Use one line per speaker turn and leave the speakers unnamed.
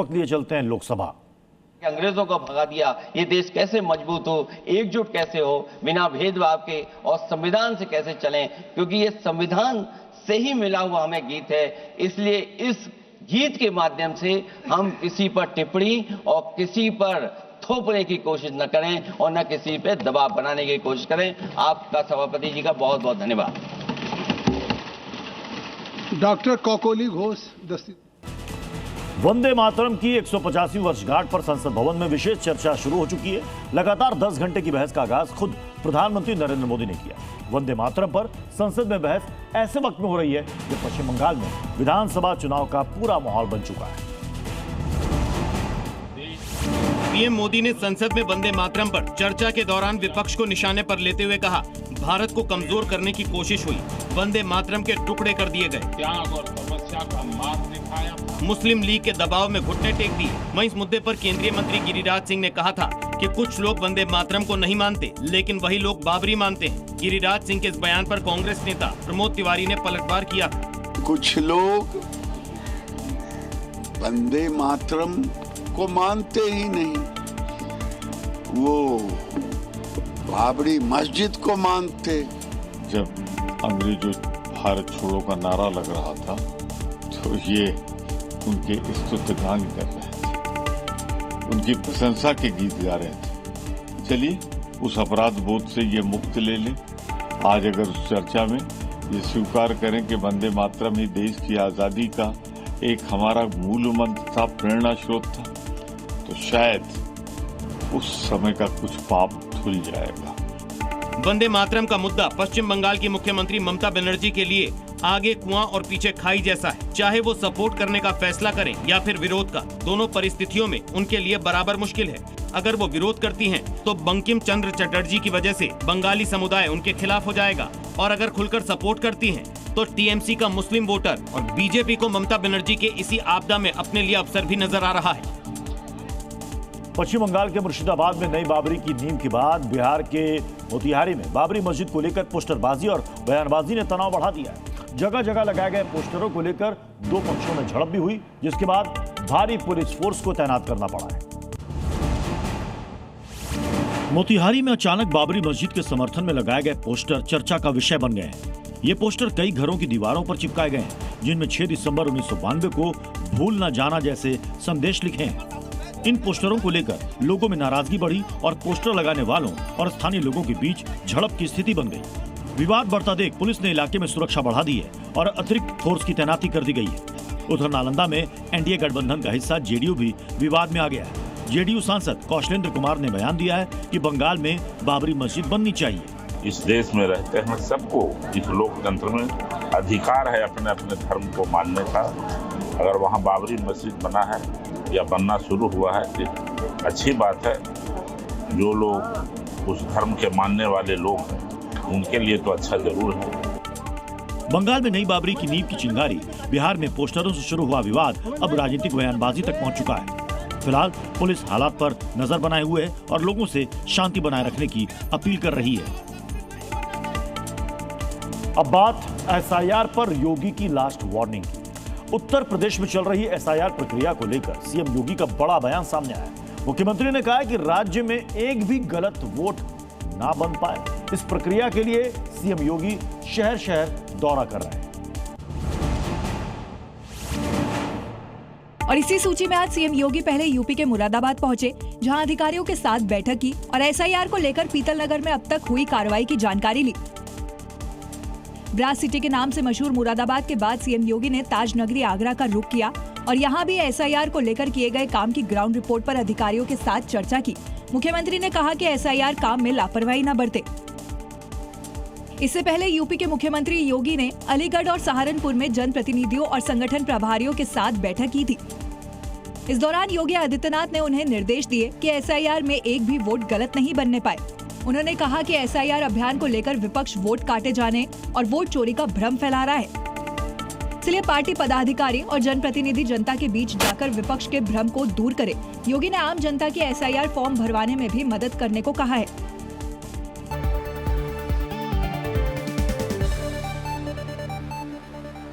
वक्त लिए चलते हैं लोकसभा।
अंग्रेजों को भगा दिया, ये देश कैसे मजबूत हो, एकजुट कैसे हो, बिना भेदभाव के, और संविधान से कैसे चलें, क्योंकि ये संविधान से ही मिला हुआ हमें गीत है। इसलिए इस गीत के माध्यम से हम किसी पर टिप्पणी और किसी पर थोपने की कोशिश न करें और न किसी पे दबाव बनाने की कोशिश करें। आपका सभापति जी का बहुत बहुत धन्यवाद।
डॉक्टर कौकोली घोष।
वंदे मातरम की 185वीं वर्षगांठ पर संसद भवन में विशेष चर्चा शुरू हो चुकी है। लगातार 10 घंटे की बहस का आगाज खुद प्रधानमंत्री नरेंद्र मोदी ने किया। वंदे मातरम पर संसद में बहस ऐसे वक्त में हो रही है जब पश्चिम बंगाल में विधानसभा चुनाव का पूरा माहौल बन चुका है।
पीएम मोदी ने संसद में वंदे मातरम पर चर्चा के दौरान विपक्ष को निशाने पर लेते हुए कहा, भारत को कमजोर करने की कोशिश हुई, वंदे मातरम के टुकड़े कर दिए गए, त्याग और तपस्या का मार्ग दिखाया, मुस्लिम लीग के दबाव में घुटने टेक दिए। वहीं इस मुद्दे पर केंद्रीय मंत्री गिरिराज सिंह ने कहा था कि कुछ लोग वंदे मातरम को नहीं मानते, लेकिन वही लोग बाबरी मानते हैं। गिरिराज सिंह के इस बयान पर कांग्रेस नेता प्रमोद तिवारी ने पलटवार किया।
कुछ लोग वंदे मातरम को मानते ही नहीं, वो बाबरी मस्जिद को मानते।
जब अंग्रेजों भारत छोड़ो का नारा लग रहा था तो ये उनके स्तुतिगान कर रहे थे, उनकी प्रशंसा के गीत गा रहे थे। चलिए उस अपराध बोध से ये मुक्त ले लें। आज अगर उस चर्चा में ये स्वीकार करें कि वंदे मातरम ही देश की आजादी का एक हमारा मूल मंत्र था, प्रेरणा स्रोत था, तो शायद उस समय का कुछ पाप धुल जाएगा।
वंदे मातरम का मुद्दा पश्चिम बंगाल की मुख्यमंत्री ममता बनर्जी के लिए आगे कुआं और पीछे खाई जैसा है। चाहे वो सपोर्ट करने का फैसला करें या फिर विरोध का, दोनों परिस्थितियों में उनके लिए बराबर मुश्किल है। अगर वो विरोध करती हैं, तो बंकिम चंद्र चटर्जी की वजह से बंगाली समुदाय उनके खिलाफ हो जाएगा, और अगर खुलकर सपोर्ट करती हैं, तो टीएमसी का मुस्लिम वोटर और बीजेपी को ममता बनर्जी के इसी आपदा में अपने लिए अवसर भी नजर आ रहा है।
पश्चिम बंगाल के मुर्शिदाबाद में नई बाबरी की नींव के बाद बिहार के मोतिहारी में बाबरी मस्जिद को लेकर पोस्टरबाजी और बयानबाजी ने तनाव बढ़ा दिया है। जगह जगह लगाए गए पोस्टरों को लेकर दो पक्षों में झड़प भी हुई, जिसके बाद भारी पुलिस फोर्स को तैनात करना पड़ा है। मोतिहारी में अचानक बाबरी मस्जिद के समर्थन में लगाए गए पोस्टर चर्चा का विषय बन गए हैं। ये पोस्टर कई घरों की दीवारों पर चिपकाए गए हैं, जिनमें 6 दिसंबर 1992 को भूल न जाना जैसे संदेश लिखे हैं। इन पोस्टरों को लेकर लोगों में नाराजगी बढ़ी और पोस्टर लगाने वालों और स्थानीय लोगों के बीच झड़प की स्थिति बन गई। विवाद बढ़ता देख पुलिस ने इलाके में सुरक्षा बढ़ा दी है और अतिरिक्त फोर्स की तैनाती कर दी गई है। उधर नालंदा में एनडीए गठबंधन का हिस्सा जेडीयू भी विवाद में आ गया है। जेडीयू सांसद कौशलेंद्र कुमार ने बयान दिया है कि बंगाल में बाबरी मस्जिद बननी चाहिए।
इस देश में रहते हैं सबको, इस लोकतंत्र में अधिकार है अपने अपने धर्म को मानने का। अगर वहाँ बाबरी मस्जिद बना है या बनना शुरू हुआ है तो अच्छी बात है। जो लोग उस धर्म के मानने वाले लोग हैं उनके लिए तो अच्छा जरूर है।
बंगाल में नई बाबरी की नींव की चिंगारी, बिहार में पोस्टरों से शुरू हुआ विवाद अब राजनीतिक बयानबाजी तक पहुंच चुका है। फिलहाल पुलिस हालात पर नजर बनाए हुए है और लोगों से शांति बनाए रखने की अपील कर रही है। अब बात एसआईआर पर योगी की लास्ट वार्निंग की। उत्तर प्रदेश में चल रही एसआईआर प्रक्रिया को लेकर सीएम योगी का बड़ा बयान सामने आया है। मुख्यमंत्री ने कहा कि राज्य में एक भी गलत वोट ना बन पाए, इस प्रक्रिया के लिए सीएम योगी शहर शहर दौरा कर रहे हैं।
और इसी सूची में आज सीएम योगी पहले यूपी के मुरादाबाद पहुंचे, जहां अधिकारियों के साथ बैठक की और एसआईआर को लेकर पीतल नगर में अब तक हुई कार्रवाई की जानकारी ली। ब्रास सिटी के नाम से मशहूर मुरादाबाद के बाद सीएम योगी ने ताज नगरी आगरा का रुख किया और यहां भी एसआईआर को लेकर किए गए काम की ग्राउंड रिपोर्ट पर अधिकारियों के साथ चर्चा की। मुख्यमंत्री ने कहा कि एसआईआर काम में लापरवाही न बरते। इससे पहले यूपी के मुख्यमंत्री योगी ने अलीगढ़ और सहारनपुर में जनप्रतिनिधियों और संगठन प्रभारियों के साथ बैठक की थी। इस दौरान योगी आदित्यनाथ ने उन्हें निर्देश दिए कि एसआईआर में एक भी वोट गलत नहीं बनने पाए। उन्होंने कहा कि एसआईआर अभियान को लेकर विपक्ष वोट काटे जाने और वोट चोरी का भ्रम फैला रहा है, इसलिए पार्टी पदाधिकारी और जनप्रतिनिधि जनता के बीच जाकर विपक्ष के भ्रम को दूर करे। योगी ने आम जनता की एसआईआर फॉर्म भरवाने में भी मदद करने को कहा है।